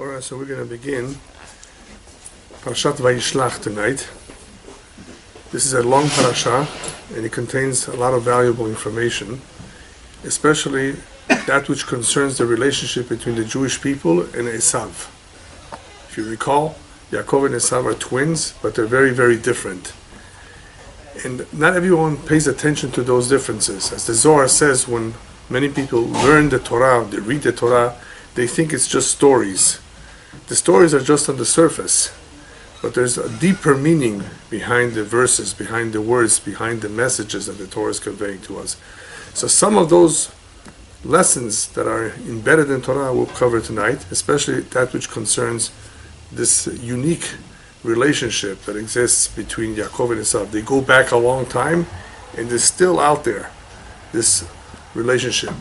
Alright, so we're going to begin Parashat Vayishlach tonight. This is a long parasha, and it contains a lot of valuable information, especially that which concerns the relationship between the Jewish people and Esav. If you recall, Yaakov and Esav are twins, but they're very, very different. And not everyone pays attention to those differences. As the Zohar says, when many people learn the Torah, they read the Torah, they think it's just stories. The stories are just on the surface, but there's a deeper meaning behind the verses, behind the words, behind the messages that the Torah is conveying to us. So some of those lessons that are embedded in Torah we'll cover tonight, especially that which concerns this unique relationship that exists between Yaakov and Esav. They go back a long time, and they're still out there, this relationship.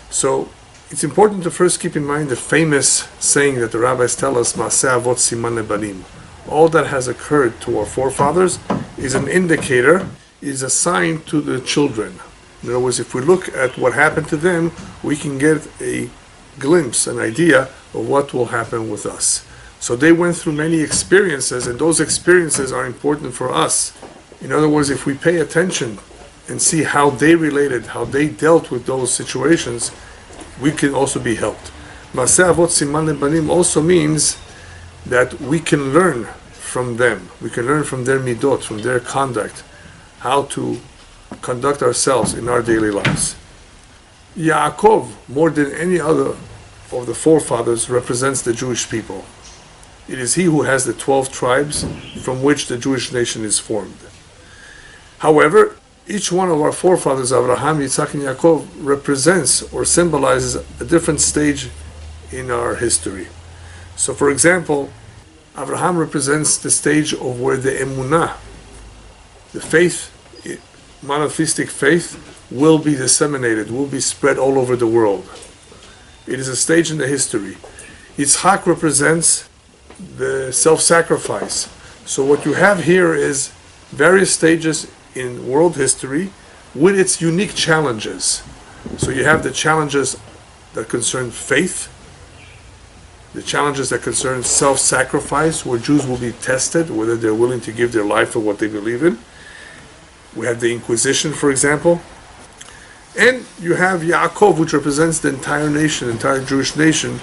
So it's important to first keep in mind the famous saying that the rabbis tell us, Maaseh avot siman lebanim. All that has occurred to our forefathers is an indicator, is a sign to the children. In other words, if we look at what happened to them, we can get a glimpse, an idea of what will happen with us. So they went through many experiences, and those experiences are important for us. In other words, if we pay attention and see how they related, how they dealt with those situations, we can also be helped. Maaseh avot siman lebanim also means that we can learn from them. We can learn from their midot, from their conduct, how to conduct ourselves in our daily lives. Yaakov, more than any other of the forefathers, represents the Jewish people. It is he who has the 12 tribes from which the Jewish nation is formed. However, each one of our forefathers, Abraham, Yitzhak, and Yaakov, represents or symbolizes a different stage in our history. So, for example, Abraham represents the stage of where the emunah, the faith, monotheistic faith, will be disseminated, will be spread all over the world. It is a stage in the history. Yitzhak represents the self-sacrifice. So what you have here is various stages in world history with its unique challenges. So you have the challenges that concern faith, the challenges that concern self-sacrifice, where Jews will be tested, whether they're willing to give their life for what they believe in. We have the Inquisition, for example. And you have Yaakov, which represents the entire nation, entire Jewish nation,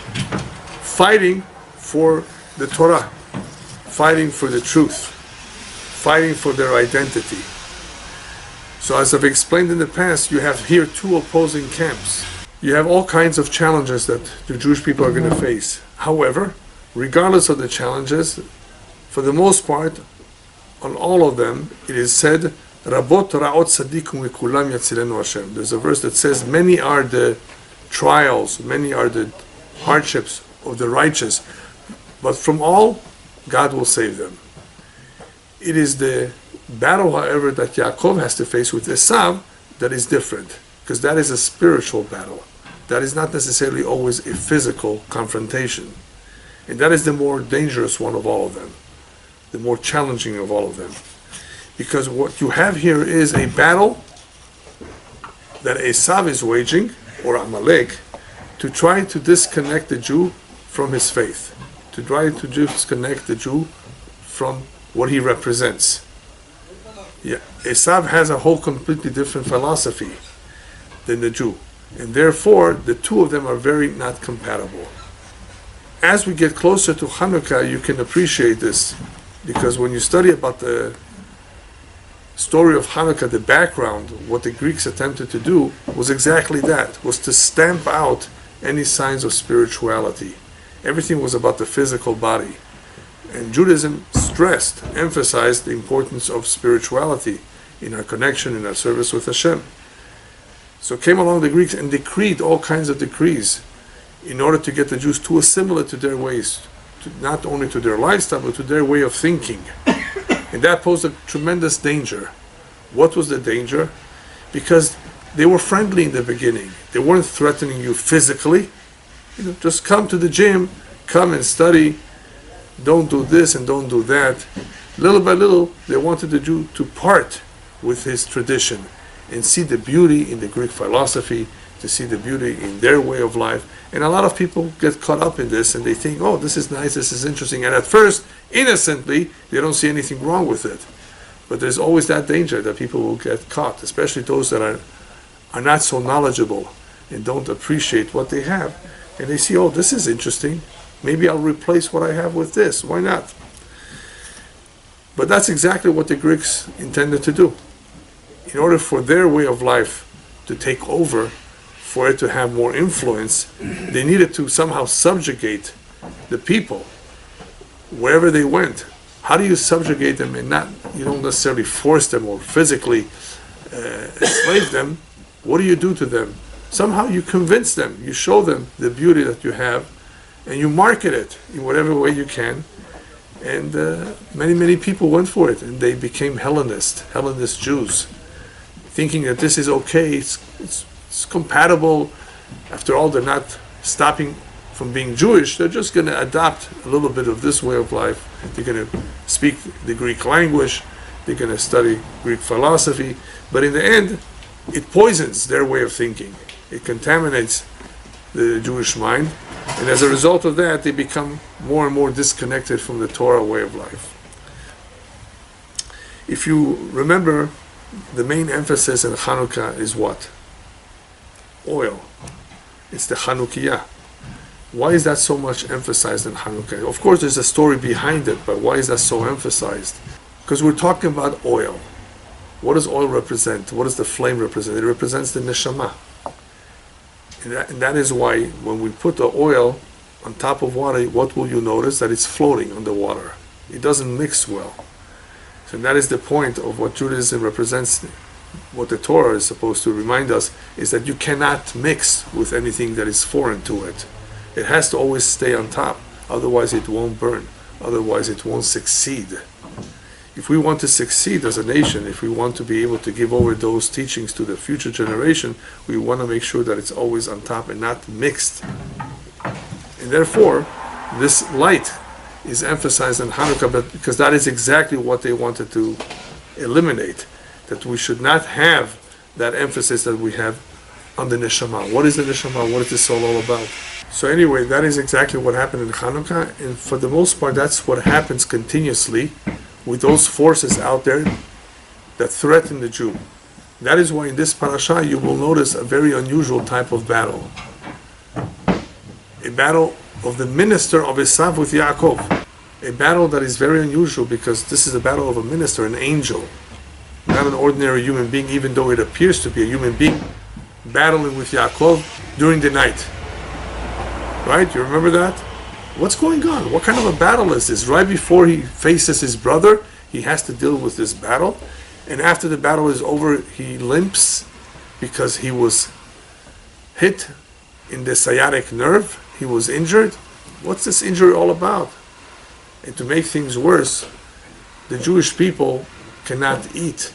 fighting for the Torah, fighting for the truth, fighting for their identity. So as I've explained in the past, you have here two opposing camps. You have all kinds of challenges that the Jewish people are going to face. However, regardless of the challenges, for the most part, on all of them, it is said, Rabot ra'ot tzadikum v'kulam yatzilenu Hashem. There's a verse that says, many are the trials, many are the hardships of the righteous, but from all, God will save them. It is the battle, however, that Yaakov has to face with Esav that is different, because that is a spiritual battle. That is not necessarily always a physical confrontation. And that is the more dangerous one of all of them, the more challenging of all of them. Because what you have here is a battle that Esav is waging, or Amalek, to try to disconnect the Jew from his faith, to try to disconnect the Jew from what he represents. Yeah, Esav has a whole completely different philosophy than the Jew, and therefore the two of them are very not compatible. As we get closer to Hanukkah, you can appreciate this, because when you study about the story of Hanukkah, the background, what the Greeks attempted to do was exactly that, was to stamp out any signs of spirituality. Everything was about the physical body. And Judaism stressed, emphasized the importance of spirituality in our connection, in our service with Hashem. So came along the Greeks and decreed all kinds of decrees in order to get the Jews to assimilate to their ways, not only to their lifestyle, but to their way of thinking. And that posed a tremendous danger. What was the danger? Because they were friendly in the beginning. They weren't threatening you physically. Just come to the gym, come and study, don't do this and don't do that. Little by little, they wanted the Jew to part with his tradition and see the beauty in the Greek philosophy, to see the beauty in their way of life. And a lot of people get caught up in this and they think, oh, this is nice, this is interesting. And at first, innocently, they don't see anything wrong with it. But there's always that danger that people will get caught, especially those that are not so knowledgeable and don't appreciate what they have. And they see, oh, this is interesting. Maybe I'll replace what I have with this. Why not? But that's exactly what the Greeks intended to do. In order for their way of life to take over, for it to have more influence, they needed to somehow subjugate the people wherever they went. How do you subjugate them? And not, you don't necessarily force them or physically enslave them. What do you do to them? Somehow you convince them, you show them the beauty that you have, and you market it in whatever way you can. And many people went for it, and they became Hellenist Jews, thinking that this is okay, it's compatible. After all, they're not stopping from being Jewish, they're just going to adopt a little bit of this way of life. They're going to speak the Greek language, they're going to study Greek philosophy, but in the end, it poisons their way of thinking. It contaminates the Jewish mind, and as a result of that, they become more and more disconnected from the Torah way of life. If you remember, the main emphasis in Hanukkah is what? Oil. It's the Chanukiah. Why is that so much emphasized in Hanukkah? Of course, there's a story behind it, but why is that so emphasized? Because we're talking about oil. What does oil represent? What does the flame represent? It represents the neshama. And that is why when we put the oil on top of water, what will you notice? That it's floating on the water. It doesn't mix well. So that is the point of what Judaism represents. What the Torah is supposed to remind us is that you cannot mix with anything that is foreign to it. It has to always stay on top. Otherwise it won't burn. Otherwise it won't succeed. If we want to succeed as a nation, if we want to be able to give over those teachings to the future generation, we want to make sure that it's always on top and not mixed. And therefore, this light is emphasized in Hanukkah because that is exactly what they wanted to eliminate. That we should not have that emphasis that we have on the neshama. What is the neshama? What is this all about? So anyway, that is exactly what happened in Hanukkah, and for the most part, that's what happens continuously with those forces out there that threaten the Jew. That is why in this parasha you will notice a very unusual type of battle. A battle of the minister of Esav with Yaakov. A battle that is very unusual because this is a battle of a minister, an angel, not an ordinary human being, even though it appears to be a human being battling with Yaakov during the night. Right? You remember that? What's going on? What kind of a battle is this? Right before he faces his brother, he has to deal with this battle. And after the battle is over, he limps because he was hit in the sciatic nerve. He was injured. What's this injury all about? And to make things worse, the Jewish people cannot eat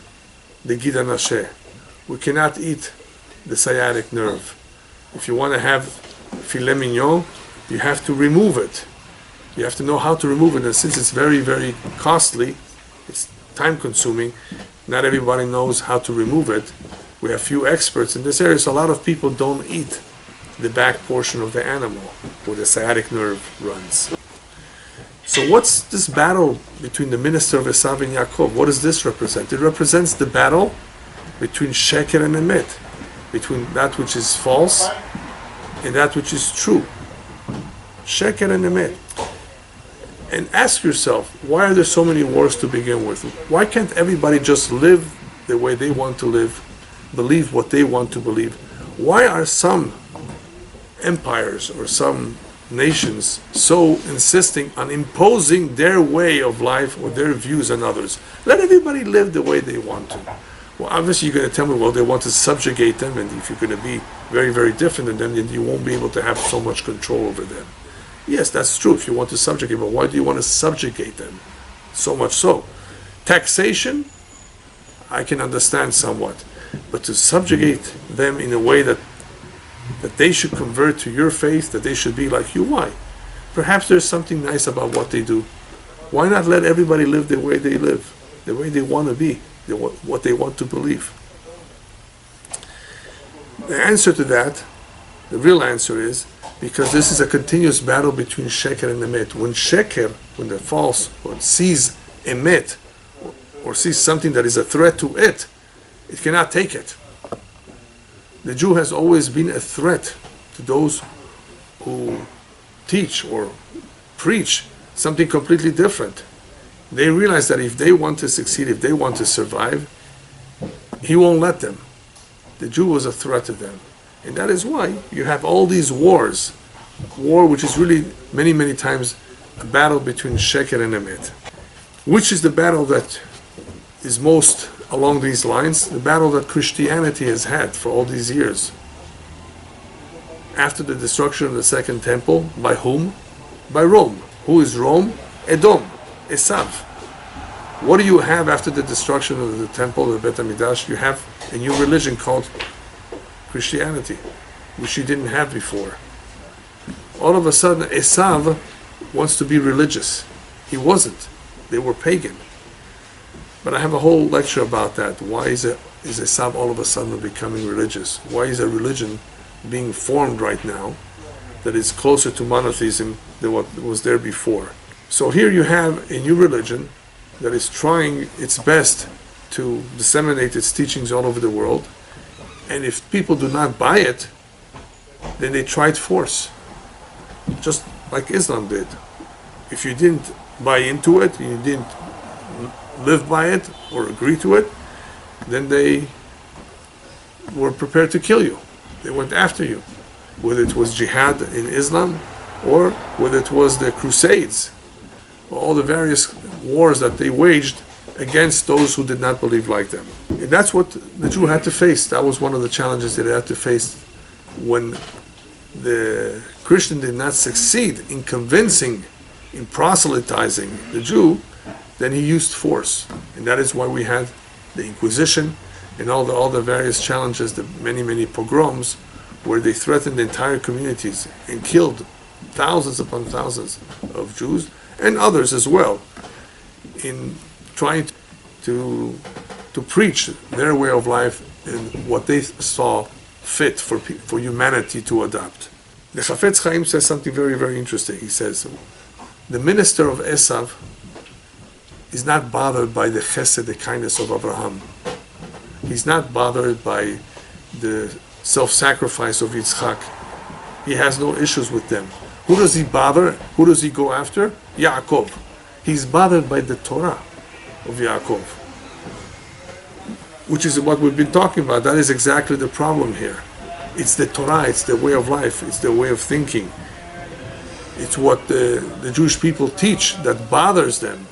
the Gida Nasheh. We cannot eat the sciatic nerve. If you want to have filet mignon, you have to remove it. You have to know how to remove it, and since it's very, very costly, it's time consuming, not everybody knows how to remove it. We have few experts in this area, so a lot of people don't eat the back portion of the animal where the sciatic nerve runs. So what's this battle between the minister of Esav and Yaakov? What does this represent? It represents the battle between Sheker and Emet, between that which is false and that which is true. Sheker and Emet. And ask yourself, why are there so many wars to begin with? Why can't everybody just live the way they want to live, believe what they want to believe? Why are some empires or some nations so insisting on imposing their way of life or their views on others? Let everybody live the way they want to. Well, obviously you're going to tell me, well, they want to subjugate them, and if you're going to be very, very different than them, then you won't be able to have so much control over them. Yes, that's true if you want to subjugate, but why do you want to subjugate them? So much so. Taxation, I can understand somewhat, but to subjugate them in a way that they should convert to your faith, that they should be like you, why? Perhaps there's something nice about what they do. Why not let everybody live the way they live, the way they want to be, what they want to believe? The answer to that, the real answer is, because this is a continuous battle between sheker and emet. When sheker, when the false one sees emet, or sees something that is a threat to it, it cannot take it. The Jew has always been a threat to those who teach or preach something completely different. They realize that if they want to succeed, if they want to survive, he won't let them. The Jew was a threat to them. And that is why you have all these wars. War which is really many, many times a battle between sheker and emet. Which is the battle that is most along these lines? The battle that Christianity has had for all these years. After the destruction of the Second Temple, by whom? By Rome. Who is Rome? Edom, Esav. What do you have after the destruction of the Temple, the Bet HaMikdash? You have a new religion called Christianity, which you didn't have before. All of a sudden, Esav wants to be religious. He wasn't. They were pagan. But I have a whole lecture about that. Why is Esav all of a sudden becoming religious? Why is a religion being formed right now that is closer to monotheism than what was there before? So here you have a new religion that is trying its best to disseminate its teachings all over the world. And if people do not buy it, then they tried force. Just like Islam did. If you didn't buy into it, you didn't live by it or agree to it, then they were prepared to kill you. They went after you. Whether it was jihad in Islam or whether it was the Crusades, all the various wars that they waged against those who did not believe like them. And that's what the Jew had to face. That was one of the challenges that they had to face when the Christian did not succeed in convincing, in proselytizing the Jew. Then he used force. And that is why we had the Inquisition and all the various challenges, the many pogroms, where they threatened entire communities and killed thousands upon thousands of Jews and others as well, in trying to preach their way of life and what they saw fit for humanity to adopt. The Chafetz Chaim says something very, very interesting. He says, the minister of Esav is not bothered by the chesed, the kindness of Abraham. He's not bothered by the self-sacrifice of Yitzchak. He has no issues with them. Who does he bother? Who does he go after? Yaakov. He's bothered by the Torah of Yaakov, which is what we've been talking about. That is exactly the problem here. It's the Torah, it's the way of life, it's the way of thinking. It's what the Jewish people teach that bothers them,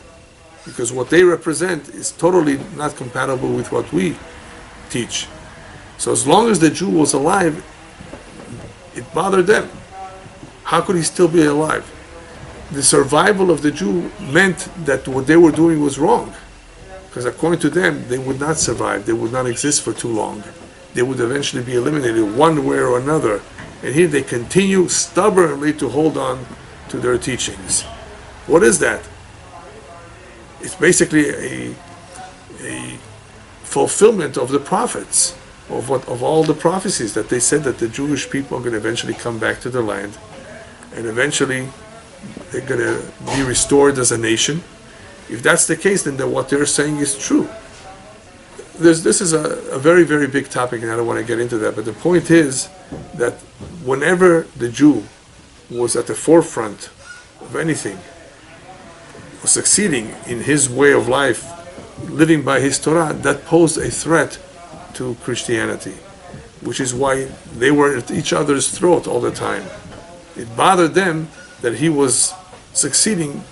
because what they represent is totally not compatible with what we teach. So as long as the Jew was alive, it bothered them. How could he still be alive? The survival of the Jew meant that what they were doing was wrong, because according to them, they would not survive, they would not exist for too long. They would eventually be eliminated one way or another. And here they continue stubbornly to hold on to their teachings. What is that? It's basically a fulfillment of the prophets, of all the prophecies that they said that the Jewish people are going to eventually come back to the land, and eventually they're going to be restored as a nation. If that's the case, then what they're saying is true. This is a very, very big topic, and I don't want to get into that, but the point is that whenever the Jew was at the forefront of anything, was succeeding in his way of life, living by his Torah, that posed a threat to Christianity, which is why they were at each other's throat all the time. It bothered them that he was succeeding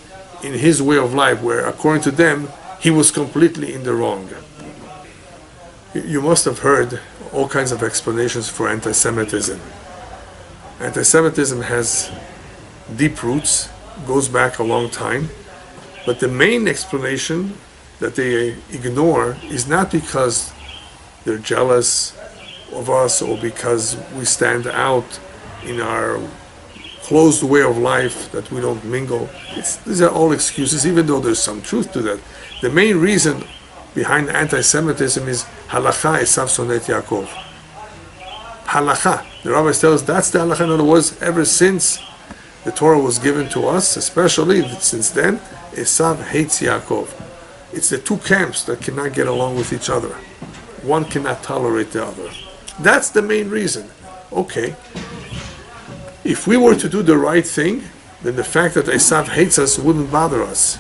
in his way of life, where according to them, he was completely in the wrong. You must have heard all kinds of explanations for anti-Semitism. Anti-Semitism has deep roots, goes back a long time, but the main explanation that they ignore is not because they're jealous of us or because we stand out in our closed way of life, that we don't mingle. These are all excuses, even though there's some truth to that. The main reason behind anti-Semitism is Halakha Esav Sonet Yaakov. Halakha. The rabbis tell us that's the halakha. In other words, ever since the Torah was given to us, especially since then, Esav hates Yaakov. It's the two camps that cannot get along with each other. One cannot tolerate the other. That's the main reason. Okay, if we were to do the right thing, then the fact that Esav hates us wouldn't bother us.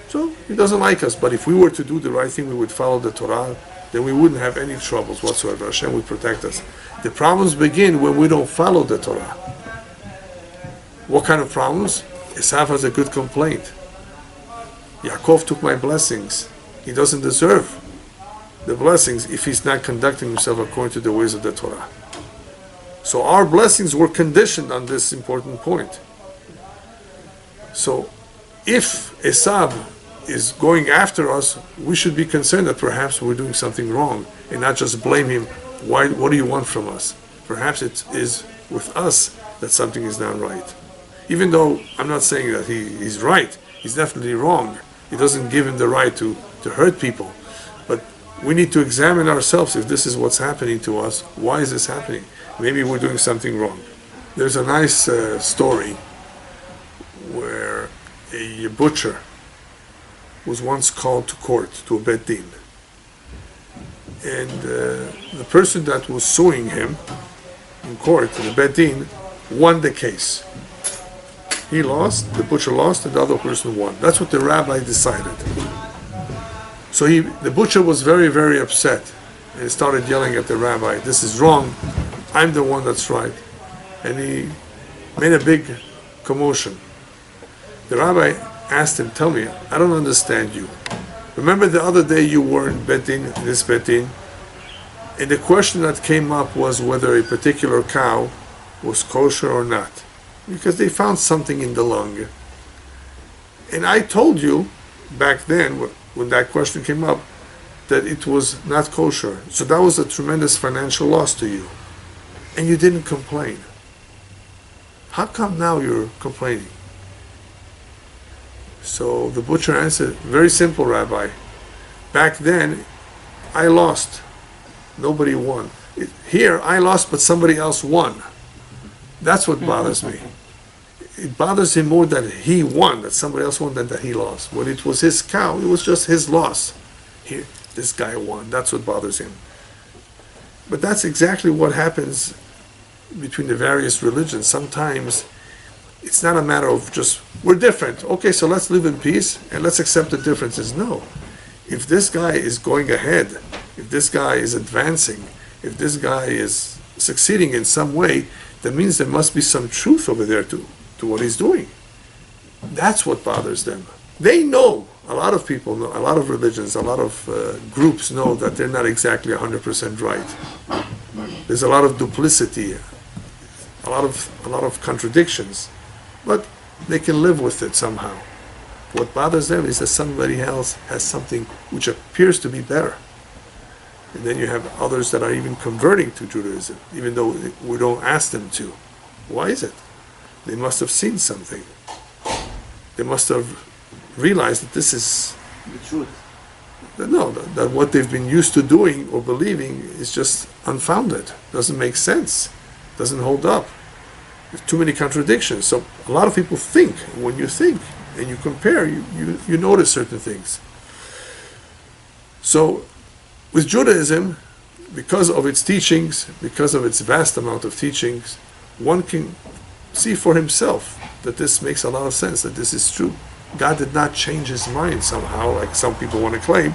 So he doesn't like us, but if we were to do the right thing, we would follow the Torah, then we wouldn't have any troubles whatsoever. Hashem would protect us. The problems begin when we don't follow the Torah. What kind of problems? Esav has a good complaint. Yaakov took my blessings. He doesn't deserve the blessings if he's not conducting himself according to the ways of the Torah. So our blessings were conditioned on this important point. So if Esav is going after us, we should be concerned that perhaps we're doing something wrong and not just blame him. Why? What do you want from us? Perhaps it is with us that something is not right. Even though I'm not saying that he's right, he's definitely wrong. He doesn't give him the right to hurt people. But we need to examine ourselves if this is what's happening to us. Why is this happening? Maybe we're doing something wrong. There's a nice story where a butcher was once called to court, to a bet din. And the person that was suing him in court, the bet din, won the case. He lost, the butcher lost, and the other person won. That's what the rabbi decided. So the butcher was very, very upset and started yelling at the rabbi, "This is wrong, I'm the one that's right." And he made a big commotion. The rabbi asked him, "Tell me, I don't understand you. Remember the other day you were in this bet din, and the question that came up was whether a particular cow was kosher or not, because they found something in the lung. And I told you back then, when that question came up, that it was not kosher. So that was a tremendous financial loss to you. And you didn't complain. How come now you're complaining?" So the butcher answered, "Very simple, Rabbi. Back then, I lost. Nobody won. Here, I lost, but somebody else won. That's what bothers me. It bothers him more that he won, that somebody else won, than that he lost. When it was his cow, it was just his loss. Here, this guy won. That's what bothers him." But that's exactly what happens between the various religions. Sometimes it's not a matter of just, we're different. Okay, so let's live in peace and let's accept the differences. No. If this guy is going ahead, if this guy is advancing, if this guy is succeeding in some way, that means there must be some truth over there to what he's doing. That's what bothers them. They know, a lot of people know, a lot of religions, a lot of groups know that they're not exactly 100% right. There's a lot of duplicity, a lot of contradictions, but they can live with it somehow. What bothers them is that somebody else has something which appears to be better. And then you have others that are even converting to Judaism, even though we don't ask them to. Why is it? They must have seen something. They must have realized that this is the truth. That what they've been used to doing or believing is just unfounded. Doesn't make sense. Doesn't hold up. There's too many contradictions. So a lot of people think. When you think and you compare, you notice certain things. So with Judaism, because of its teachings, because of its vast amount of teachings, one can see for himself that this makes a lot of sense, that this is true. God did not change his mind somehow, like some people want to claim,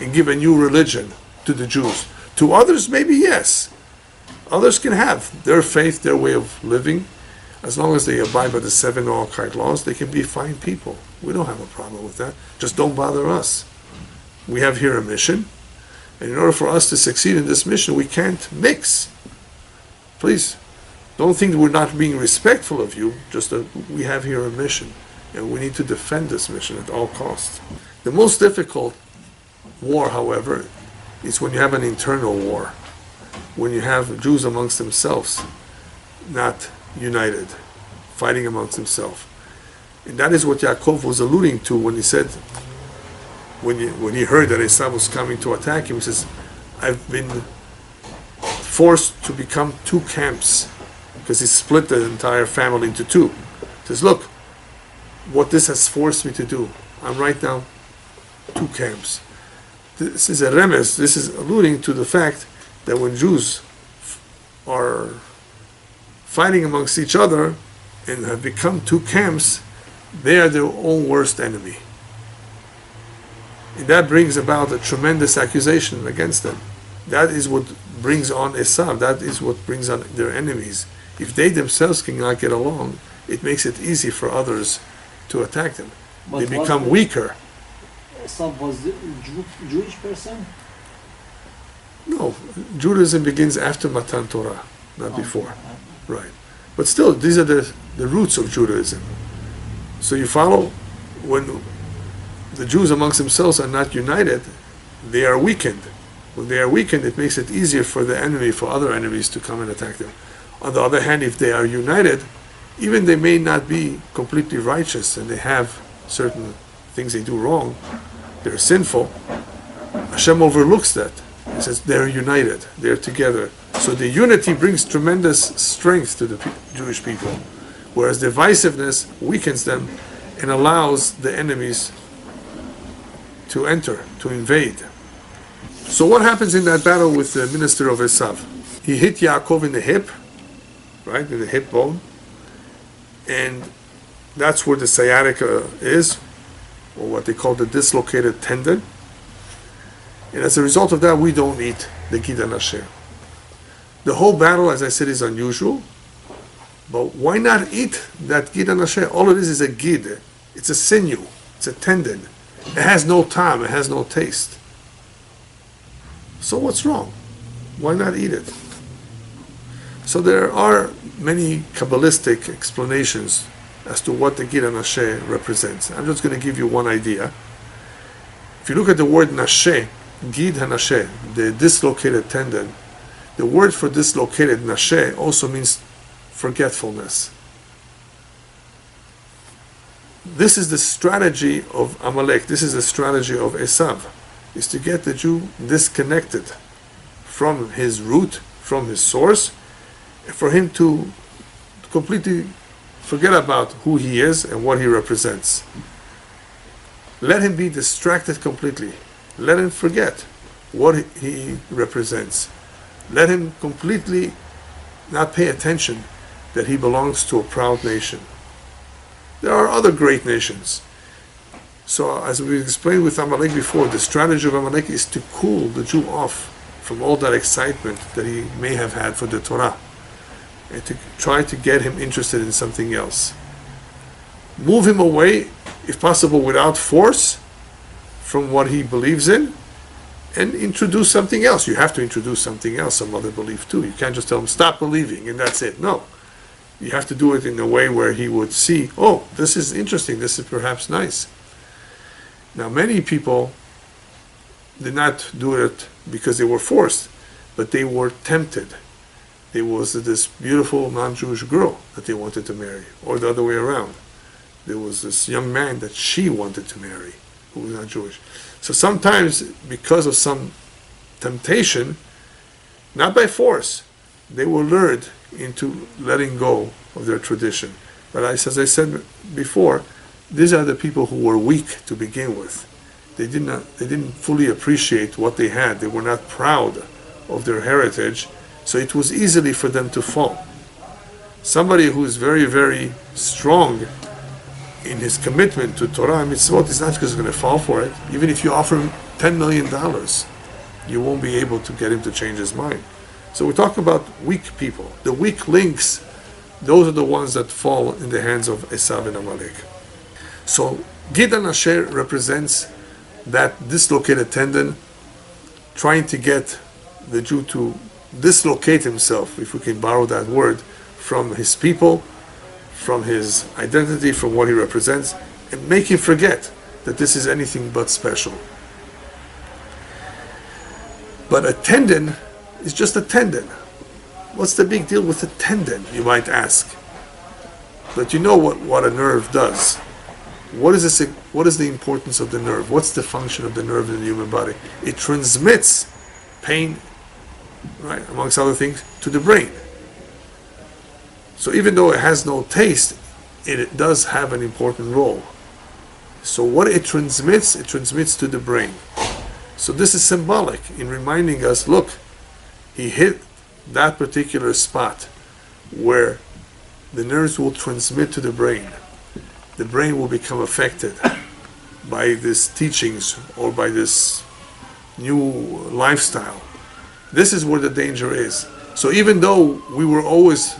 and give a new religion to the Jews. To others, maybe yes. Others can have their faith, their way of living. As long as they abide by the 7 Noahide laws, they can be fine people. We don't have a problem with that. Just don't bother us. We have here a mission, and in order for us to succeed in this mission, we can't mix. Please, don't think we're not being respectful of you, just that we have here a mission, and we need to defend this mission at all costs. The most difficult war, however, is when you have an internal war, when you have Jews amongst themselves not united, fighting amongst themselves. And that is what Yaakov was alluding to when he said, when he heard that Esau was coming to attack him, he says, I've been forced to become two camps, because he split the entire family into two. He says, look, what this has forced me to do, I'm right now two camps. This is a remez, this is alluding to the fact that when Jews are fighting amongst each other and have become two camps, they are their own worst enemy. And that brings about a tremendous accusation against them. That is what brings on Esav, that is what brings on their enemies. If they themselves cannot get along, it makes it easy for others to attack them. But they become weaker. Esav was a Jewish person? No, Judaism begins after Matan Torah, not before. Right. But still, these are the roots of Judaism. So you follow, when the Jews amongst themselves are not united, they are weakened. When they are weakened, it makes it easier for the enemy, for other enemies to come and attack them. On the other hand, if they are united, even they may not be completely righteous and they have certain things they do wrong, they're sinful, Hashem overlooks that. He says they're united, they're together. So the unity brings tremendous strength to the Jewish people, whereas divisiveness weakens them and allows the enemies to enter, to invade. So what happens in that battle with the minister of Esav? He hit Yaakov in the hip, right, in the hip bone, and that's where the sciatica is, or what they call the dislocated tendon. And as a result of that, we don't eat the Gid HaNasher. The whole battle, as I said, is unusual, but why not eat that Gid HaNasher? All it is a gid. It's a sinew. It's a tendon. It has no time. It has no taste. So what's wrong? Why not eat it? So there are many Kabbalistic explanations as to what the Gid HaNasher represents. I'm just going to give you one idea. If you look at the word Nashe, Gid HaNasher, the dislocated tendon, the word for dislocated, Nashe, also means forgetfulness. This is the strategy of Amalek, this is the strategy of Esav, is to get the Jew disconnected from his root, from his source, for him to completely forget about who he is and what he represents. Let him be distracted completely. Let him forget what he represents. Let him completely not pay attention that he belongs to a proud nation. There are other great nations. So as we explained with Amalek before, the strategy of Amalek is to cool the Jew off from all that excitement that he may have had for the Torah, and to try to get him interested in something else. Move him away, if possible without force, from what he believes in, and introduce something else. You have to introduce something else, some other belief too. You can't just tell him, stop believing, and that's it. No. You have to do it in a way where he would see, oh, this is interesting, this is perhaps nice. Now, many people did not do it because they were forced, but they were tempted. There was this beautiful non-Jewish girl that they wanted to marry, or the other way around. There was this young man that she wanted to marry, who was not Jewish. So sometimes, because of some temptation, not by force, they were lured into letting go of their tradition. But as I said before, these are the people who were weak to begin with. They didn't fully appreciate what they had. They were not proud of their heritage, so it was easily for them to fall. Somebody who is very, very strong in his commitment to Torah and mitzvot is not just going to fall for it. Even if you offer him $10 million, you won't be able to get him to change his mind. So we're talking about weak people. The weak links, those are the ones that fall in the hands of Esav and Amalek. So Gid HaNasher represents that dislocated tendon, trying to get the Jew to dislocate himself, if we can borrow that word, from his people, from his identity, from what he represents, and make him forget that this is anything but special. But a tendon is just a tendon. What's the big deal with a tendon, you might ask? But you know what a nerve does. What is the importance of the nerve? What's the function of the nerve in the human body? It transmits pain right? Amongst other things, to the brain. So even though it has no taste, it does have an important role. So what it transmits to the brain. So this is symbolic in reminding us, look, he hit that particular spot where the nerves will transmit to the brain. The brain will become affected by these teachings or by this new lifestyle. This is where the danger is. So even though we were always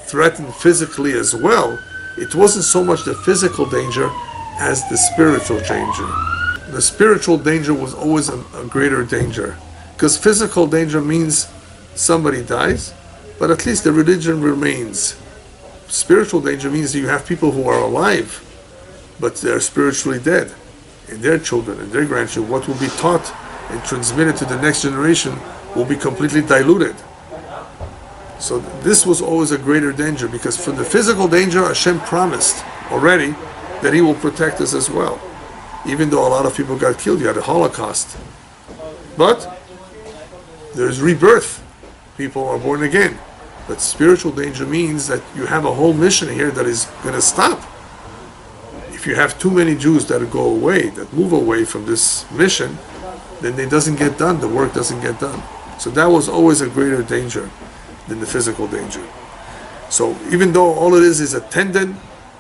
threatened physically as well, it wasn't so much the physical danger as the spiritual danger. The spiritual danger was always a greater danger, because physical danger means somebody dies, but at least the religion remains. Spiritual danger means that you have people who are alive, but they're spiritually dead, and their children and their grandchildren, what will be taught and transmitted to the next generation will be completely diluted. So this was always a greater danger, because from the physical danger, Hashem promised already that He will protect us as well. Even though a lot of people got killed, you had a Holocaust. But there's rebirth. People are born again. But spiritual danger means that you have a whole mission here that is going to stop. If you have too many Jews that go away, that move away from this mission, then it doesn't get done, the work doesn't get done. So that was always a greater danger than the physical danger. So even though all it is a tendon,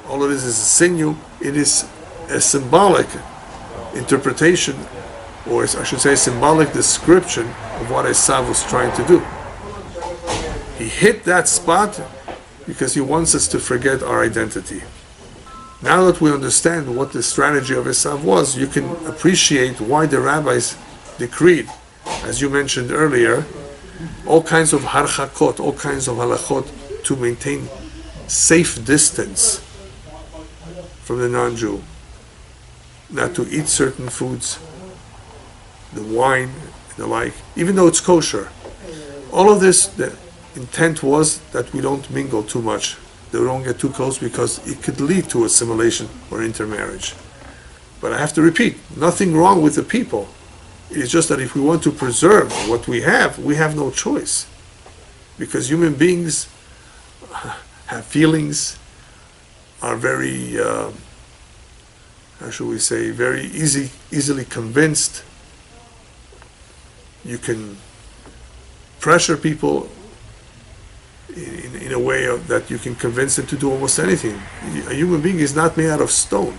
all it is a sinew, it is a symbolic interpretation, or I should say symbolic description of what Esav was trying to do. He hit that spot because he wants us to forget our identity. Now that we understand what the strategy of Esav was, you can appreciate why the rabbis decreed, as you mentioned earlier, all kinds of harchakot, all kinds of halachot to maintain safe distance from the non-Jew. Not to eat certain foods, the wine and the like, even though it's kosher. All of this, the intent was that we don't mingle too much, that we don't get too close, because it could lead to assimilation or intermarriage. But I have to repeat, nothing wrong with the people. It's just that if we want to preserve what we have no choice. Because human beings have feelings, are very, how should we say, very easily convinced. You can pressure people in a way that you can convince them to do almost anything. A human being is not made out of stone.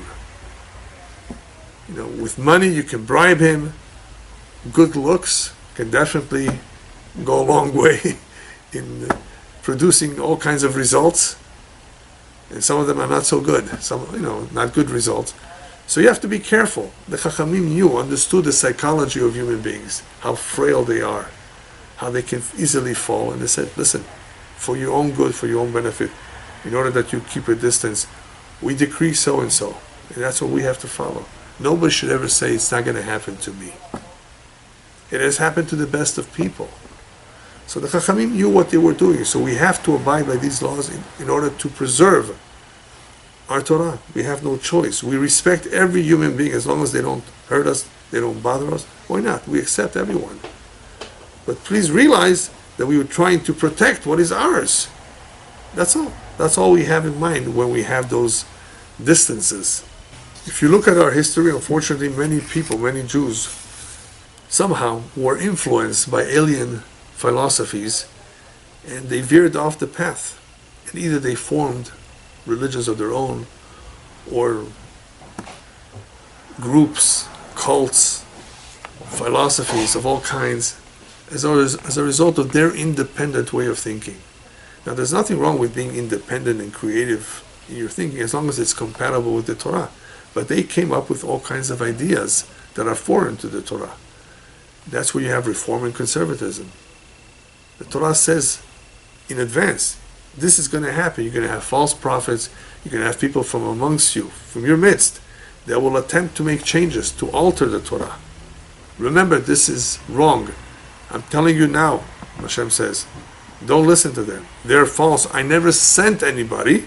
With money you can bribe him. Good looks can definitely go a long way in producing all kinds of results, and some of them are not so good. Some, not good results. So you have to be careful. The Chachamim understood the psychology of human beings, how frail they are, how they can easily fall, and they said, listen, for your own good, for your own benefit, in order that you keep a distance, we decree so and so, and that's what we have to follow. Nobody should ever say it's not going to happen to me. It has happened to the best of people. So the Chachamim knew what they were doing, so we have to abide by these laws in order to preserve our Torah. We have no choice. We respect every human being as long as they don't hurt us, they don't bother us. Why not? We accept everyone. But please realize that we were trying to protect what is ours. That's all. That's all we have in mind when we have those distances. If you look at our history, unfortunately, many people, many Jews, somehow were influenced by alien philosophies, and they veered off the path. And either they formed religions of their own, or groups, cults, philosophies of all kinds, as a result of their independent way of thinking. Now, there's nothing wrong with being independent and creative in your thinking, as long as it's compatible with the Torah. But they came up with all kinds of ideas that are foreign to the Torah. That's where you have reform and conservatism. The Torah says in advance, this is going to happen. You're going to have false prophets. You're going to have people from amongst you, from your midst, that will attempt to make changes, to alter the Torah. Remember, this is wrong. I'm telling you now, Hashem says, don't listen to them. They're false. I never sent anybody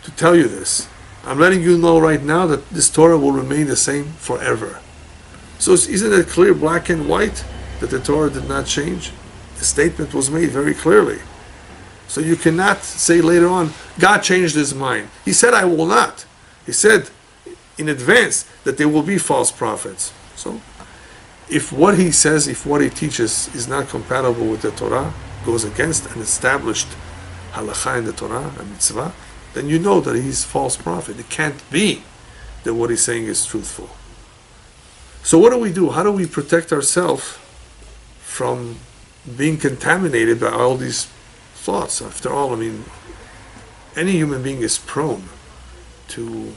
to tell you this. I'm letting you know right now that this Torah will remain the same forever. So isn't it clear, black and white, that the Torah did not change? The statement was made very clearly. So you cannot say later on, God changed his mind. He said, I will not. He said in advance that there will be false prophets. So if what he says, if what he teaches is not compatible with the Torah, goes against an established halakha in the Torah, a mitzvah, then you know that he's a false prophet. It can't be that what he's saying is truthful. So what do? How do we protect ourselves from being contaminated by all these thoughts? After all, I mean, any human being is prone to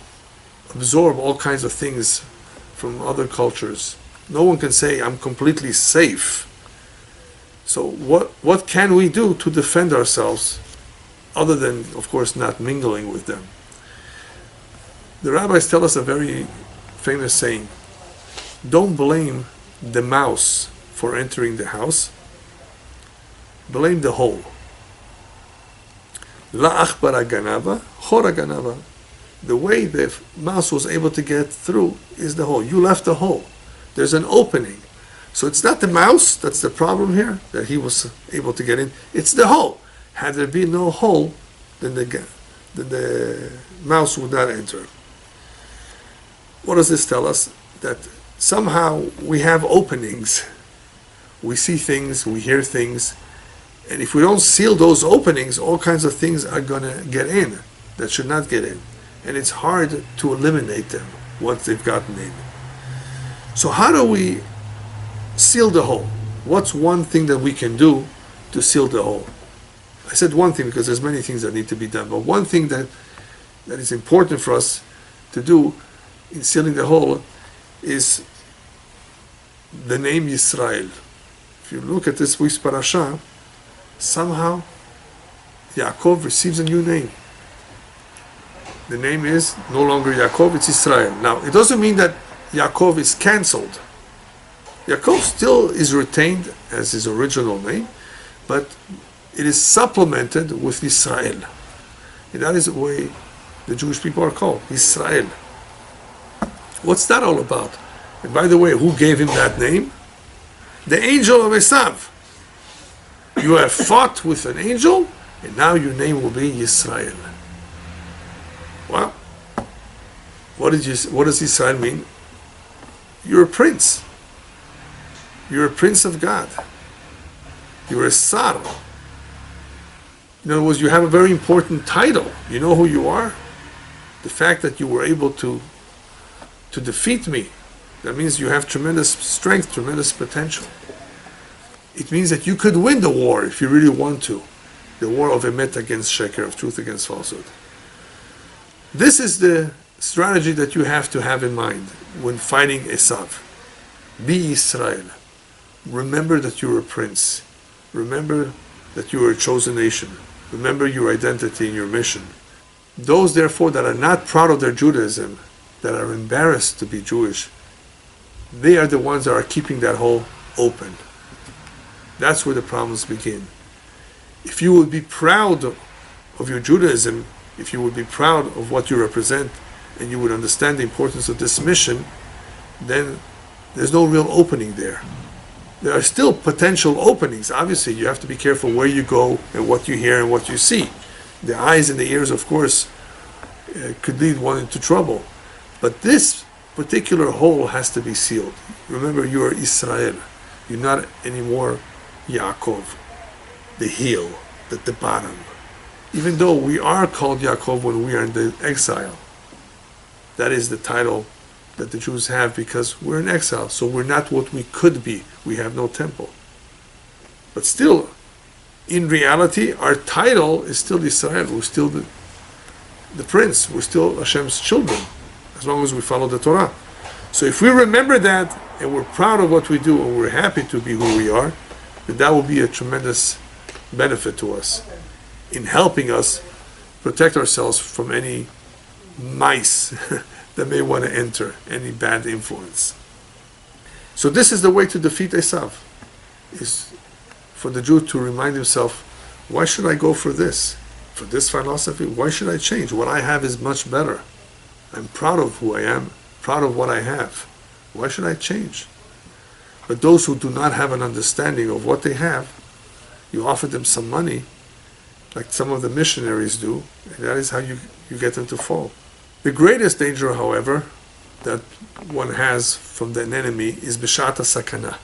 absorb all kinds of things from other cultures. No one can say, I'm completely safe. So what can we do to defend ourselves, other than, of course, not mingling with them? The rabbis tell us a very famous saying: don't blame the mouse for entering the house, blame the hole. La achbara ganava, chora ganava. The way the mouse was able to get through is the hole. You left the hole. There's an opening. So it's not the mouse that's the problem here, that he was able to get in. It's the hole. Had there been no hole, then the mouse would not enter. What does this tell us? That somehow we have openings. We see things, we hear things, and if we don't seal those openings, all kinds of things are going to get in that should not get in. And it's hard to eliminate them once they've gotten in. So how do we seal the hole? What's one thing that we can do to seal the hole? I said one thing because there's many things that need to be done, but one thing that is important for us to do in sealing the hole is the name Yisrael. If you look at this week's Parasha, somehow Yaakov receives a new name. The name is no longer Yaakov, it's Israel. Now, it doesn't mean that Yaakov is cancelled. Yaakov still is retained as his original name, but it is supplemented with Israel. And that is the way the Jewish people are called, Israel. What's that all about? And by the way, who gave him that name? The angel of Esav. You have fought with an angel, and now your name will be Yisrael. Well, what does Israel mean? You're a prince. You're a prince of God. You're a sar. In other words, you have a very important title. You know who you are? The fact that you were able to defeat me, that means you have tremendous strength, tremendous potential. It means that you could win the war if you really want to. The war of emet against sheker, of truth against falsehood. This is the strategy that you have to have in mind when fighting Esav. Be Israel. Remember that you're a prince. Remember that you are a chosen nation. Remember your identity and your mission. Those, therefore, that are not proud of their Judaism, that are embarrassed to be Jewish, they are the ones that are keeping that hole open. That's where the problems begin. If you would be proud of your Judaism, if you would be proud of what you represent, and you would understand the importance of this mission, then there's no real opening there. There are still potential openings. Obviously, you have to be careful where you go and what you hear and what you see. The eyes and the ears, of course, could lead one into trouble. But this particular hole has to be sealed. Remember, you are Israel. You're not anymore Yaakov, the heel, the bottom. Even though we are called Yaakov when we are in the exile. That is the title that the Jews have because we're in exile. So we're not what we could be. We have no temple. But still, in reality, our title is still Israel. We're still the prince. We're still Hashem's children, as long as we follow the Torah. So if we remember that, and we're proud of what we do, and we're happy to be who we are, then that will be a tremendous benefit to us in helping us protect ourselves from any mice that may want to enter, any bad influence. So this is the way to defeat Esav, is for the Jew to remind himself, why should I go for this philosophy? Why should I change? What I have is much better. I'm proud of who I am, proud of what I have. Why should I change? But those who do not have an understanding of what they have, You offer them some money, like some of the missionaries do, and that is how you get them to fall. The greatest danger, however, that one has from an enemy is b'shata sakana.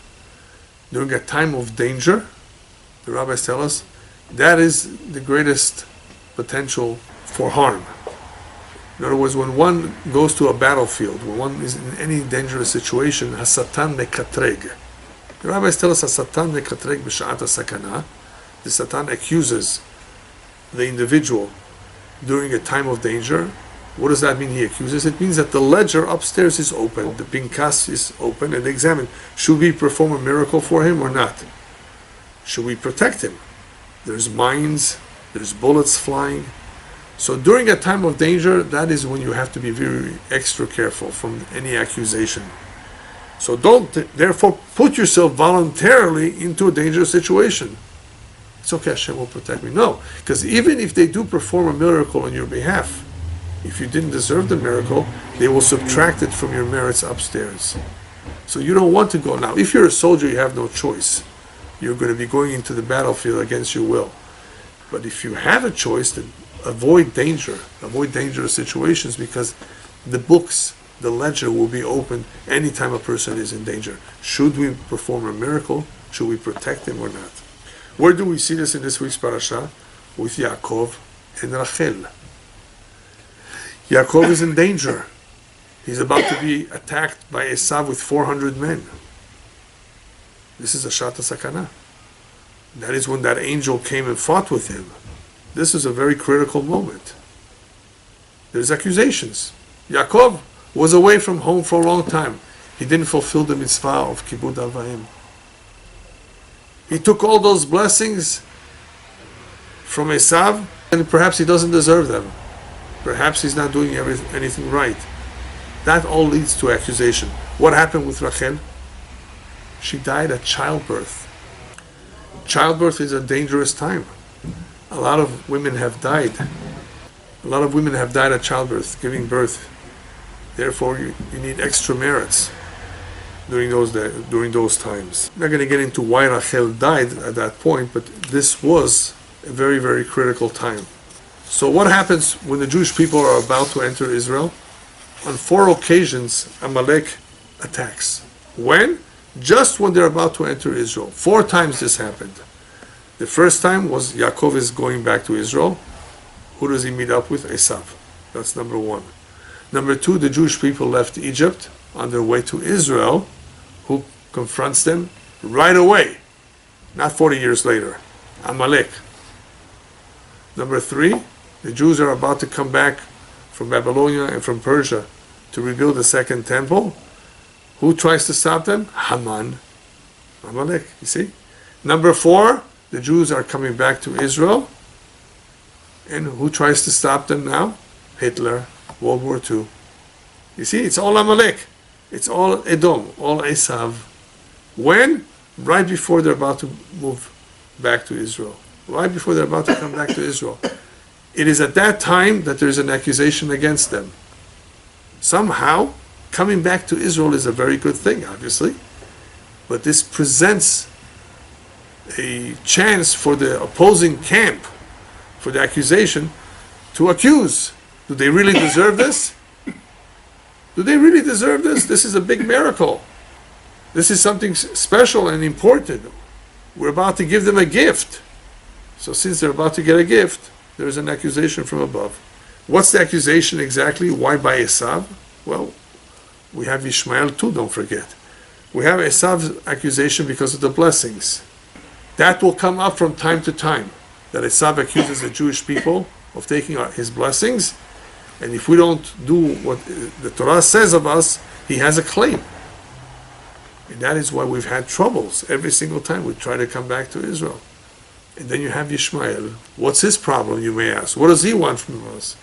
During a time of danger, the rabbis tell us, that is the greatest potential for harm. In other words, when one goes to a battlefield, when one is in any dangerous situation, hasatan mekatreg. The rabbis tell us, hasatan mekatreg b'sha'ata sakana. The Satan accuses the individual during a time of danger. What does that mean, he accuses? It means that the ledger upstairs is open, the pinkas is open, and they examine, should we perform a miracle for him or not? Should we protect him? There's mines, there's bullets flying. So during a time of danger, that is when you have to be very extra careful from any accusation. So don't therefore put yourself voluntarily into a dangerous situation. It's okay, Hashem will protect me. No, because even if they do perform a miracle on your behalf, if you didn't deserve the miracle, they will subtract it from your merits upstairs. So you don't want to go. Now, if you're a soldier, you have no choice. You're going to be going into the battlefield against your will. But if you have a choice, then avoid danger, avoid dangerous situations, because the books, the ledger will be open anytime a person is in danger. Should we perform a miracle? Should we protect him or not? Where do we see this in this week's parasha? With Yaakov and Rachel. Yaakov is in danger. He's about to be attacked by Esav with 400 men. This is a shata sakana. That is when that angel came and fought with him. This is a very critical moment. There's accusations. Yaakov was away from home for a long time. He didn't fulfill the mitzvah of kibud avayim. He took all those blessings from Esav, and perhaps he doesn't deserve them. Perhaps he's not doing anything right. That all leads to accusation. What happened with Rachel? She died at childbirth. Childbirth is a dangerous time. A lot of women have died. A lot of women have died at childbirth, giving birth. Therefore, you need extra merits during those times. I'm not going to get into why Rachel died at that point, but this was a very, very critical time. So what happens when the Jewish people are about to enter Israel? On 4 occasions, Amalek attacks. When? Just when they're about to enter Israel. 4 times this happened. The first time was Yaakov is going back to Israel. Who does he meet up with? Esav. That's number 1. Number 2, the Jewish people left Egypt on their way to Israel. Who confronts them? Right away. Not 40 years later. Amalek. Number 3, the Jews are about to come back from Babylonia and from Persia to rebuild the second temple. Who tries to stop them? Haman. Amalek, you see? Number 4, the Jews are coming back to Israel. And who tries to stop them now? Hitler, World War II. You see, it's all Amalek. It's all Edom, all Esav. When? Right before they're about to move back to Israel. Right before they're about to come back to Israel. It is at that time that there's an accusation against them. Somehow, coming back to Israel is a very good thing, obviously. But this presents a chance for the opposing camp, for the accusation, to accuse. Do they really deserve this? Do they really deserve this? This is a big miracle. This is something special and important. We're about to give them a gift. So since they're about to get a gift, there's an accusation from above. What's the accusation exactly? Why by Esav? Well, we have Ishmael too, don't forget. We have Esav's accusation because of the blessings. That will come up from time to time, that Esav accuses the Jewish people of taking his blessings, and if we don't do what the Torah says of us, he has a claim. And that is why we've had troubles every single time we try to come back to Israel. And then you have Ishmael. What's his problem, you may ask? What does he want from us?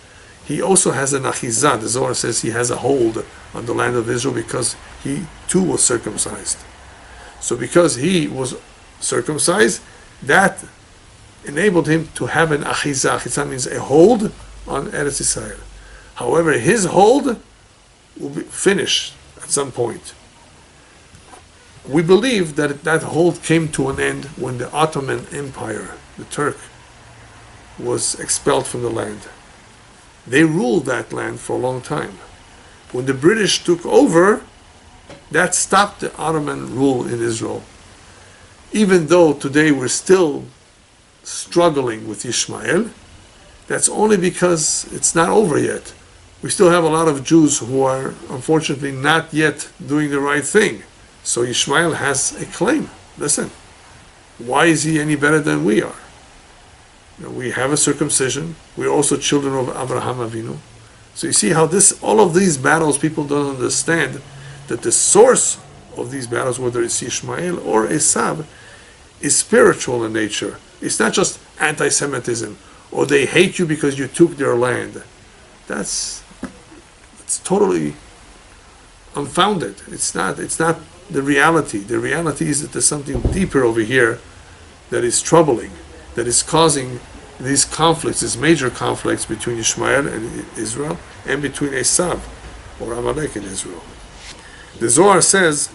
He also has an achizah. The Zohar says he has a hold on the land of Israel because he too was circumcised. So because he was circumcised, that enabled him to have an achizah. Achizah means a hold on Eretz Yisrael. However, his hold will be finished at some point. We believe that that hold came to an end when the Ottoman Empire, the Turk, was expelled from the land. They ruled that land for a long time. When the British took over, that stopped the Ottoman rule in Israel. Even though today we're still struggling with Ishmael, that's only because it's not over yet. We still have a lot of Jews who are unfortunately not yet doing the right thing. So Ishmael has a claim. Listen, why is he any better than we are? You know, we have a circumcision. We're also children of Abraham Avinu. So you see how all of these battles, people don't understand that the source of these battles, whether it's Ishmael or Esav, is spiritual in nature. It's not just anti-Semitism, or they hate you because you took their land. It's totally unfounded. It's not the reality. The reality is that there's something deeper over here that is troubling, that is causing these conflicts, these major conflicts between Ishmael and Israel, and between Esav or Amalek and Israel. The Zohar says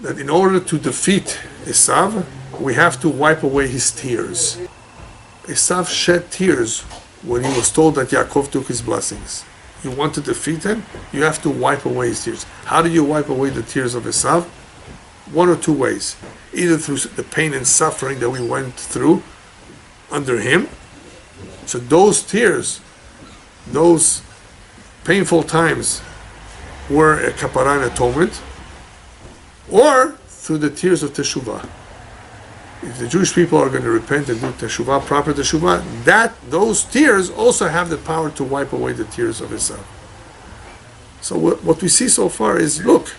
that in order to defeat Esav, we have to wipe away his tears. Esav shed tears when he was told that Yaakov took his blessings. You want to defeat him? You have to wipe away his tears. How do you wipe away the tears of Esav? One or two ways. Either through the pain and suffering that we went through under him. So those tears, those painful times were a kapara and atonement, or through the tears of teshuvah. If the Jewish people are going to repent and do teshuvah, proper teshuvah, those tears also have the power to wipe away the tears of Esau. So what we see so far is, look,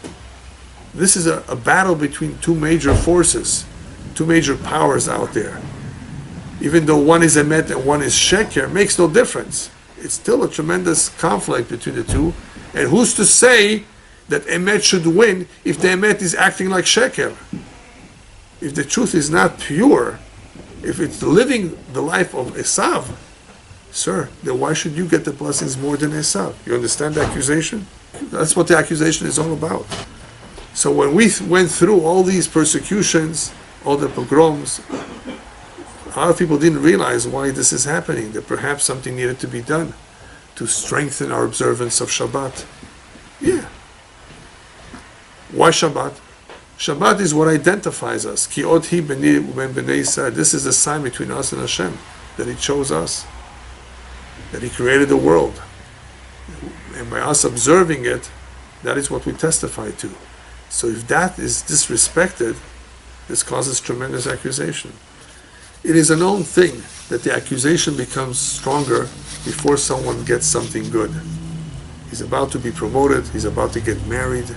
this is a battle between two major forces, two major powers out there. Even though one is emet and one is sheker, makes no difference. It's still a tremendous conflict between the two. And who's to say that emet should win if the emet is acting like sheker? If the truth is not pure, if it's living the life of Esav, sir, then why should you get the blessings more than Esav? You understand the accusation? That's what the accusation is all about. So when we went through all these persecutions, all the pogroms, a lot of people didn't realize why this is happening, that perhaps something needed to be done to strengthen our observance of Shabbat. Yeah. Why Shabbat? Shabbat is what identifies us. Ki od hi b'nei b'nei Yisrael. This is the sign between us and Hashem, that He chose us, that He created the world. And by us observing it, that is what we testify to. So if that is disrespected, this causes tremendous accusation. It is a known thing that the accusation becomes stronger before someone gets something good. He's about to be promoted, he's about to get married.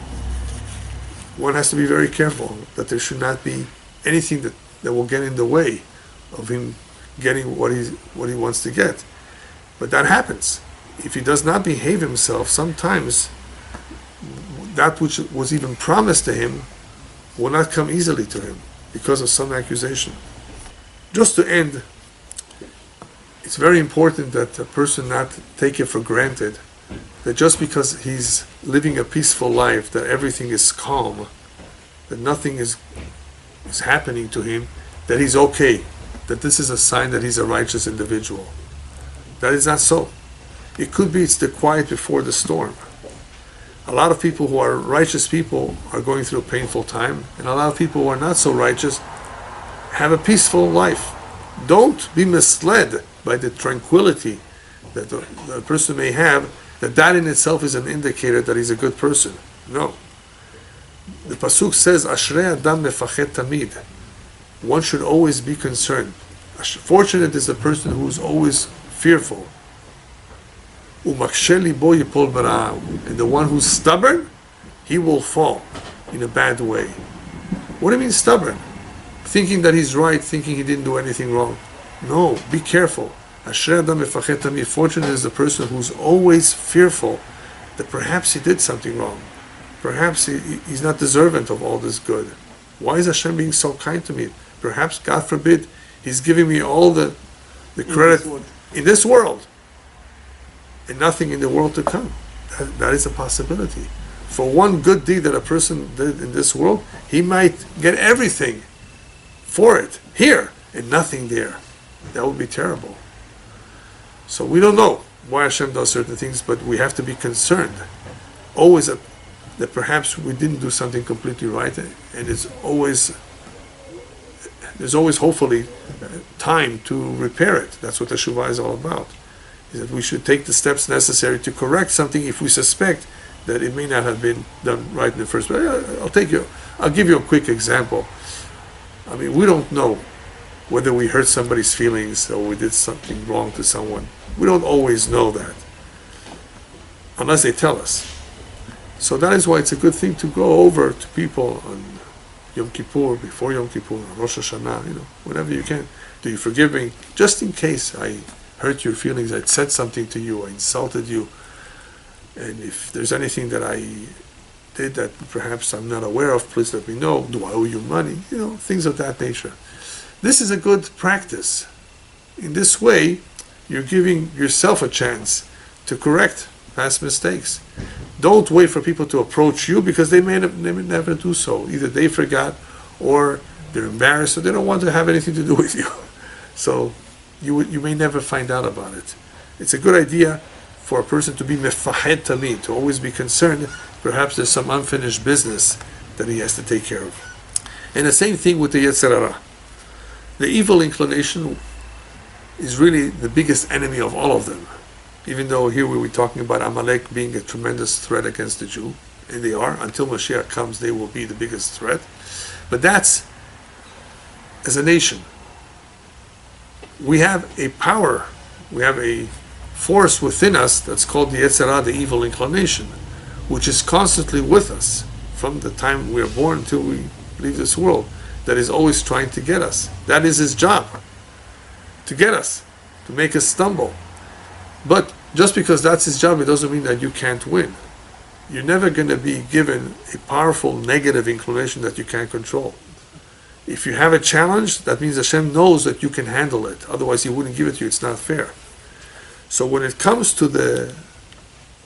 One has to be very careful that there should not be anything that will get in the way of him getting what he wants to get. But that happens. If he does not behave himself, sometimes that which was even promised to him will not come easily to him because of some accusation. Just to end, it's very important that a person not take it for granted that just because he's living a peaceful life, that everything is calm, that nothing is happening to him, that he's okay, that this is a sign that he's a righteous individual. That is not so. It could be it's the quiet before the storm. A lot of people who are righteous people are going through a painful time, and a lot of people who are not so righteous have a peaceful life. Don't be misled by the tranquility that the person may have, that in itself is an indicator that he's a good person. No. The Pasuk says, Ashrei Adam mefachet tamid. One should always be concerned. Fortunate is the person who is always fearful. Umaksheh libo yipol bara'ah. And the one who's stubborn, he will fall in a bad way. What do you mean stubborn? Thinking that he's right, thinking he didn't do anything wrong. No, be careful. Ashrei Adam mefachet tamid. Fortunate is the person who's always fearful that perhaps he did something wrong. Perhaps he's not deserving of all this good. Why is Hashem being so kind to me? Perhaps, God forbid, He's giving me all the credit in this world and nothing in the world to come. That is a possibility. For one good deed that a person did in this world, he might get everything for it here and nothing there. That would be terrible. So we don't know why Hashem does certain things, but we have to be concerned always that perhaps we didn't do something completely right, and there's always hopefully time to repair it. That's what the Teshuvah is all about. Is that we should take the steps necessary to correct something if we suspect that it may not have been done right in the first place. I'll give you a quick example. I mean, we don't know whether we hurt somebody's feelings or we did something wrong to someone. We don't always know that, unless they tell us. So that is why it's a good thing to go over to people on Yom Kippur, before Yom Kippur, on Rosh Hashanah, whenever you can. Do you forgive me? Just in case I hurt your feelings, I said something to you, I insulted you, and if there's anything that I did that perhaps I'm not aware of, please let me know. Do I owe you money? Things of that nature. This is a good practice. In this way, you're giving yourself a chance to correct past mistakes. Don't wait for people to approach you, because they may never do so. Either they forgot, or they're embarrassed, or they don't want to have anything to do with you. So you may never find out about it. It's a good idea for a person to be mefahed tamid, to always be concerned. Perhaps there's some unfinished business that he has to take care of. And the same thing with the Yetzer Hara. The evil inclination is really the biggest enemy of all of them. Even though here we were talking about Amalek being a tremendous threat against the Jew, and they are, until Mashiach comes, they will be the biggest threat. But that's as a nation. We have a power, we have a force within us that's called the Yetzer Hara, the evil inclination, which is constantly with us from the time we are born until we leave this world, that is always trying to get us. That is his job, to get us, to make us stumble. But just because that's his job, it doesn't mean that you can't win. You're never going to be given a powerful negative inclination that you can't control. If you have a challenge, that means Hashem knows that you can handle it. Otherwise, he wouldn't give it to you. It's not fair. So when it comes to the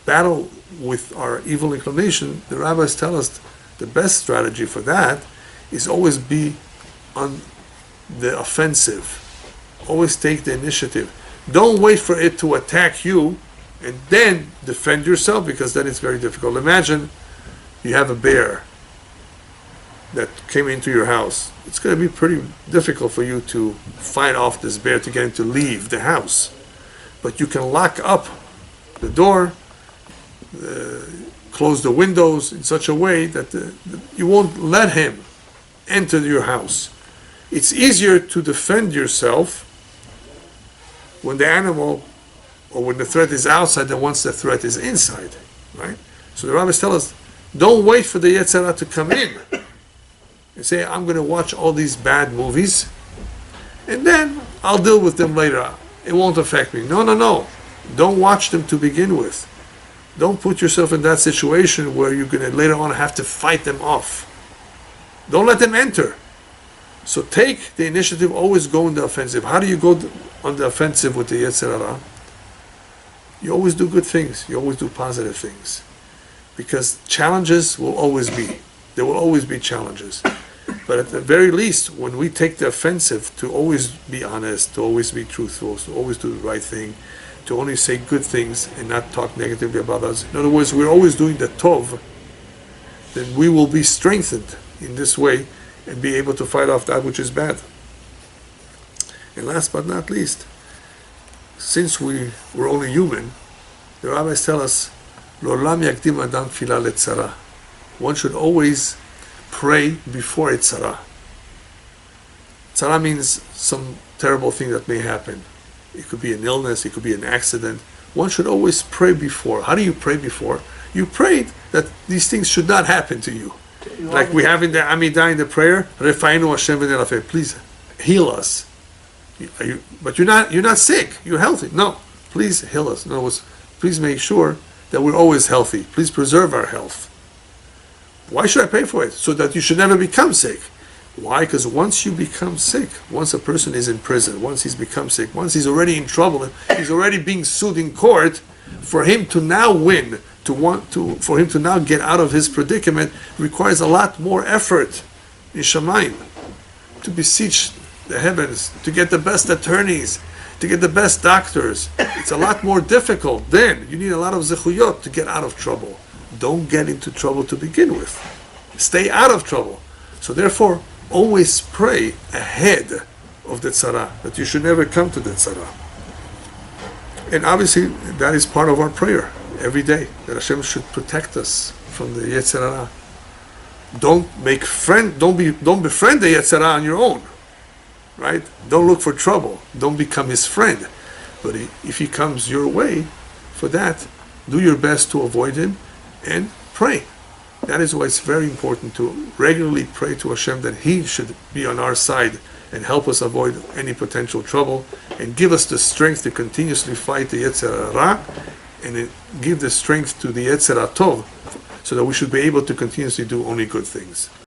battle with our evil inclination, the rabbis tell us the best strategy for that is always be on the offensive. Always take the initiative. Don't wait for it to attack you and then defend yourself, because then it's very difficult. Imagine you have a bear that came into your house. It's going to be pretty difficult for you to fight off this bear, to get him to leave the house. But you can lock up the door, close the windows in such a way that you won't let him enter your house. It's easier to defend yourself when the animal or when the threat is outside than once the threat is inside, right? So the rabbis tell us, don't wait for the Yetzer Hara to come in and say, I'm going to watch all these bad movies and then I'll deal with them later. It won't affect me. No. Don't watch them to begin with. Don't put yourself in that situation where you're going to later on have to fight them off. Don't let them enter. So take the initiative, always go in the offensive. How do you go on the offensive with the Yetzer Hara? You always do good things. You always do positive things. Because challenges will always be. There will always be challenges. But at the very least, when we take the offensive, to always be honest, to always be truthful, to always do the right thing, to only say good things and not talk negatively about others. In other words, we're always doing the tov, then we will be strengthened in this way and be able to fight off that which is bad. And last but not least, since we're only human, the rabbis tell us, L'olam yakdim adam tefillah letzara. One should always pray before tzara. Tzara means some terrible thing that may happen. It could be an illness, it could be an accident. One should always pray before. How do you pray before? You prayed that these things should not happen to you. Like we have in the Amidah, in the prayer, Refainu Hashem v'nerafeh, please heal us. But you're not sick, you're healthy. No, please heal us. In other words, please make sure that we're always healthy. Please preserve our health. Why should I pray for it? So that you should never become sick. Why? Because once you become sick, once a person is in prison, once he's become sick, once he's already in trouble, he's already being sued in court for him to now win, for him to now get out of his predicament, requires a lot more effort in Shamayim, to beseech the heavens, to get the best attorneys, to get the best doctors. It's a lot more difficult. Then you need a lot of zechuyot to get out of trouble. Don't get into trouble to begin with. Stay out of trouble. So therefore, always pray ahead of the tzara, that you should never come to the tzara. And obviously, that is part of our prayer every day, that Hashem should protect us from the Yetzer Hara. Don't befriend the Yetzer Hara on your own, right? Don't look for trouble. Don't become his friend. But if he comes your way, for that, do your best to avoid him and pray. That is why it's very important to regularly pray to Hashem that he should be on our side and help us avoid any potential trouble, and give us the strength to continuously fight the Yetzer Hara, and give the strength to the Yetzer Tov, so that we should be able to continuously do only good things.